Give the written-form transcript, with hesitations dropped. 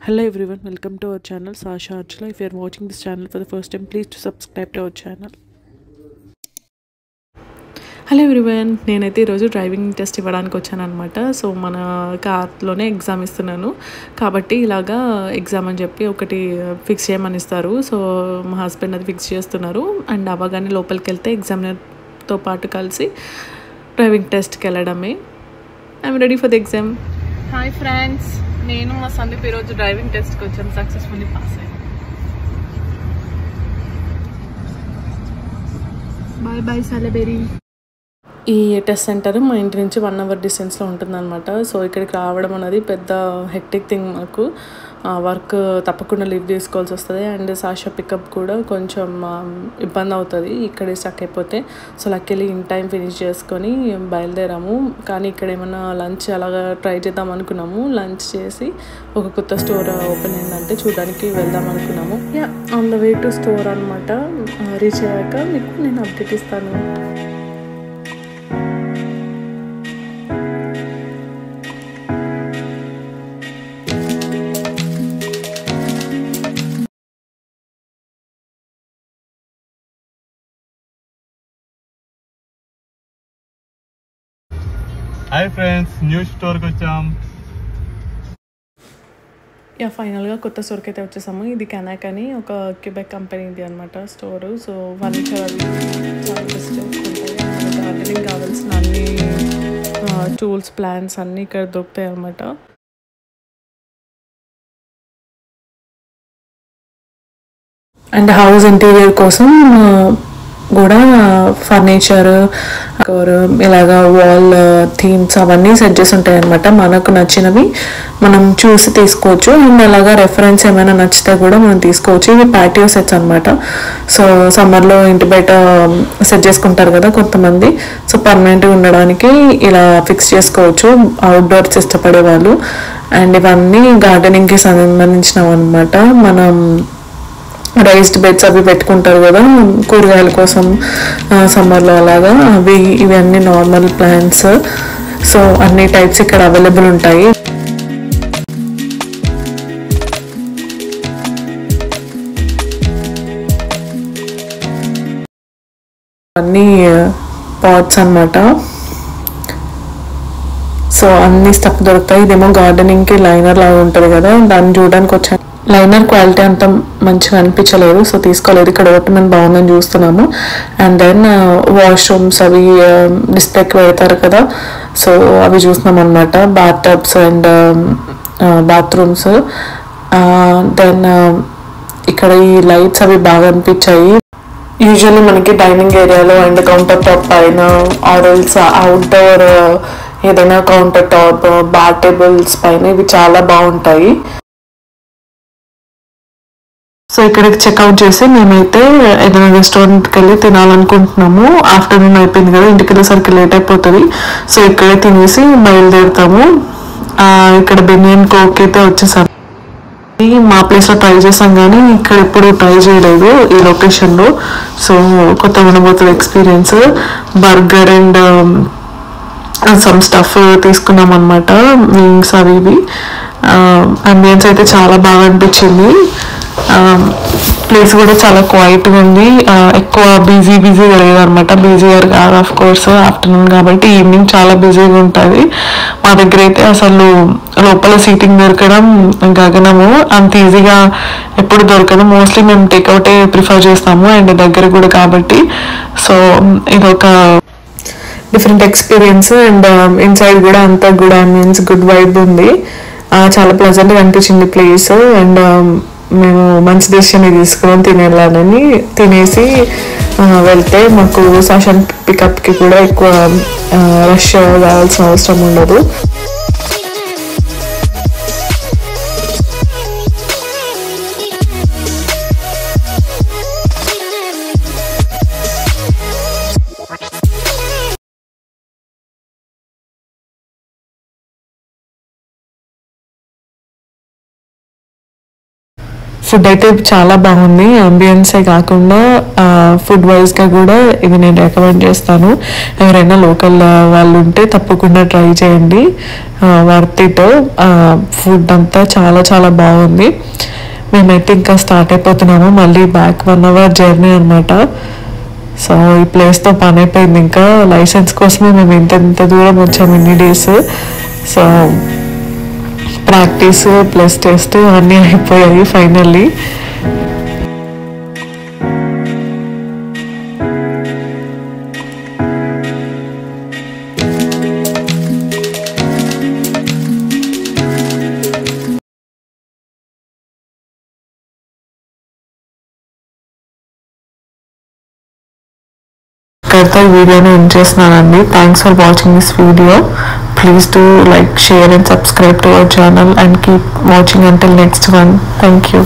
Hello everyone, welcome to our channel Sasha Archula. If you are watching this channel for the first time, please to subscribe to our channel. Hello everyone, నేనైతే ఈరోజు driving test ఇవ్వడానికి వచ్చాను అనమాట. So మన కార్లోనే exam ఇస్తున్నాను కాబట్టి ఇలాగా exam అని చెప్పి ఒకటి ఫిక్స్ చేయమని ఇస్తారు. సో మా హస్బెండ్ అది ఫిక్స్ చేస్తున్నారు. అండ్ అవ్వగానే లోపలికి వెళ్తే ఎగ్జామినర్తో పాటు కలిసి డ్రైవింగ్ టెస్ట్కి వెళ్ళడమే. I'm ready for the exam. Hi friends, నేను మా సందీప్ ఈరోజు డ్రైవింగ్ టెస్ట్కి వచ్చాను. సక్సెస్ఫుల్లీ పాస్ అయ్యాను. Bye bye Salisbury. ఈ టెస్ట్ సెంటర్ మా ఇంటి నుంచి 1 అవర్ డిస్టెన్స్లో ఉంటుందన్నమాట. సో ఇక్కడికి రావడం అనేది పెద్ద హెక్టిక్ థింగ్. మాకు వర్క్ తప్పకుండా లీవ్ తీసుకోవాల్సి వస్తుంది. అండ్ సాషా పికప్ కూడా కొంచెం ఇబ్బంది అవుతుంది ఇక్కడే స్టక్ అయిపోతే. So luckily in time finish చేసుకొని బయలుదేరాము. కానీ ఇక్కడ ఏమైనా లంచ్ అలాగా ట్రై చేద్దాం అనుకున్నాము. లంచ్ చేసి ఒక కొత్త స్టోర్ ఓపెన్ అయిందంటే చూడడానికి వెళ్దాం అనుకున్నాము. On the way to store అనమాట. రీచ్ అయ్యాక మీకు నేను అప్డేట్ ఇస్తాను. హాయ్ ఫ్రెండ్స్, న్యూ స్టోర్కి వచ్చాం. ఫైనల్గా కొత్త స్టోర్కి అయితే వచ్చేసాము. ఇది కెనాక్ అని ఒక క్యూబెక్ కంపెనీది అనమాట స్టోరు. సో ఫర్నిచర్ అవి చాలా బెస్ట్ ఉంటాయి. గార్డెనింగ్ కావాల్సిన అన్ని టూల్స్, ప్లాంట్స్ అన్నీ ఇక్కడ దొరుకుతాయి అనమాట. అండ్ హౌస్ ఇంటీరియర్ కోసం కూడా ఫర్నిచర్ ఇలాగా వాల్ థీమ్స్ అవన్నీ సెట్ చేసి ఉంటాయి అనమాట. మనకు నచ్చినవి మనం చూసి తీసుకోవచ్చు. అండ్ అలాగా రెఫరెన్స్ ఏమైనా నచ్చితే కూడా మనం తీసుకోవచ్చు. ఇవి ప్యాటియో సెట్స్ అనమాట. సో సమ్మర్లో ఇంటి బయట సెట్ చేసుకుంటారు కదా కొంతమంది. సో పర్మనెంట్గా ఉండడానికి ఇలా ఫిక్స్ చేసుకోవచ్చు అవుట్డోర్స్ ఇష్టపడే వాళ్ళు. అండ్ ఇవన్నీ గార్డెనింగ్కి సంబంధించినవి అనమాట. మనం రైస్డ్ బెడ్స్ అవి పెట్టుకుంటారు కదా కూరగాయల కోసం సమ్మర్లో, అలాగా ఇవన్నీ నార్మల్ ప్లాంట్స్. సో అన్ని టైప్స్ ఇక్కడ అవైలబుల్ ఉంటాయి. అన్ని పాట్స్ అన్నమాట. సో అన్ని స్టఫ్ దొరుకుతాయి. ఇదేమో గార్డెనింగ్కి లైనర్ లాగా ఉంటుంది కదా, దాన్ని చూడడానికి వచ్చాను. లైనర్ క్వాలిటీ అంత మంచిగా అనిపించలేదు, సో తీసుకోలేదు. ఇక్కడ ఓటమన్ బాగుందని చూస్తున్నాము. అండ్ దెన్ వాష్రూమ్స్ అవి డిస్ప్లేకి పెడతారు కదా, సో అవి చూస్తున్నాం అనమాట. Bath tubs and bathrooms. Then ఇక్కడ ఈ లైట్స్ అవి బాగా అనిపించాయి. యూజువల్లీ మనకి డైనింగ్ ఏరియాలో అండ్ కౌంటర్ టాప్ పైన ఆరల్స్ అవుట్డోర్ ఏదైనా కౌంటర్ టాప్ బార్ టేబుల్స్ పైన ఇవి చాలా బాగుంటాయి. సో ఇక్కడికి చెక్అవుట్ చేసి మేమైతే ఏదైనా రెస్టారెంట్కి వెళ్ళి తినాలనుకుంటున్నాము. ఆఫ్టర్నూన్ అయిపోయింది కదా, ఇంటికి వెళ్ళేసరికి లేట్ అయిపోతుంది. సో ఇక్కడే తినేసి బయలుదేరుతాము. ఇక్కడ బెనియన్ కోక్ అయితే వచ్చేసాము. మా ప్లేస్లో ట్రై చేసాం కానీ ఇక్కడ ఎప్పుడు ట్రై చేయలేదు ఈ లొకేషన్లో. సో కొత్త ఉండబోతుంది experience. Burger and some stuff తీసుకున్నాం అనమాట, వింగ్స్ అవి ఇవి. అంబియన్స్ అయితే చాలా బాగా అనిపించింది. ప్లేస్ కూడా చాలా క్వైట్గా ఉంది. ఎక్కువ బిజీగా లేదనమాట. బిజీగా కాదు ఆఫ్ కోర్స్, ఆఫ్టర్నూన్ కాబట్టి. ఈవినింగ్ చాలా బిజీగా ఉంటుంది. మా దగ్గర అయితే అసలు లోపల సీటింగ్ దొరకడం గగనము. అంత ఈజీగా ఎప్పుడు దొరకదు. మోస్ట్లీ మేము టేక్అవుటే ప్రిఫర్ చేస్తాము అండ్ దగ్గర కూడా కాబట్టి. సో ఇదొక డిఫరెంట్ ఎక్స్పీరియన్స్. అండ్ ఇన్సైడ్ కూడా అంతా గుడ్ అంబియన్స్, గుడ్ వైబ్ ఉంది. చాలా ప్లెజెంట్గా అనిపించింది ప్లేస్. అండ్ మేము మంచి డెసిషన్ తీసుకున్నాం తినేలానని. తినేసి వెళ్తే మాకు సాషన్ పికప్కి కూడా ఎక్కువ రష్ కావాల్సిన అవసరం ఉండదు. ఫుడ్ అయితే చాలా బాగుంది. అంబియన్సే కాకుండా ఫుడ్ వైజ్గా కూడా ఇది నేను రికమెండ్ చేస్తాను. ఎవరైనా లోకల్ వాళ్ళు ఉంటే తప్పకుండా ట్రై చేయండి. Worth it. ఫుడ్ అంతా చాలా చాలా బాగుంది. మేమైతే ఇంకా స్టార్ట్ అయిపోతున్నాము. మళ్ళీ బ్యాక్ 1 hour జర్నీ అనమాట. సో ఈ ప్లేస్తో పని అయిపోయింది. ఇంకా లైసెన్స్ కోసమే మేము ఇంత దూరం వచ్చాము ఇన్ని days. So practice plus test అన్నీ అయిపోయాయి ఫైనల్లీ. ఇక్కడితో ఈ వీడియోని ఎండ్ చేస్తున్నానండి. Thanks for watching this video. Please do like, share and subscribe to our channel and keep watching until next one. Thank you.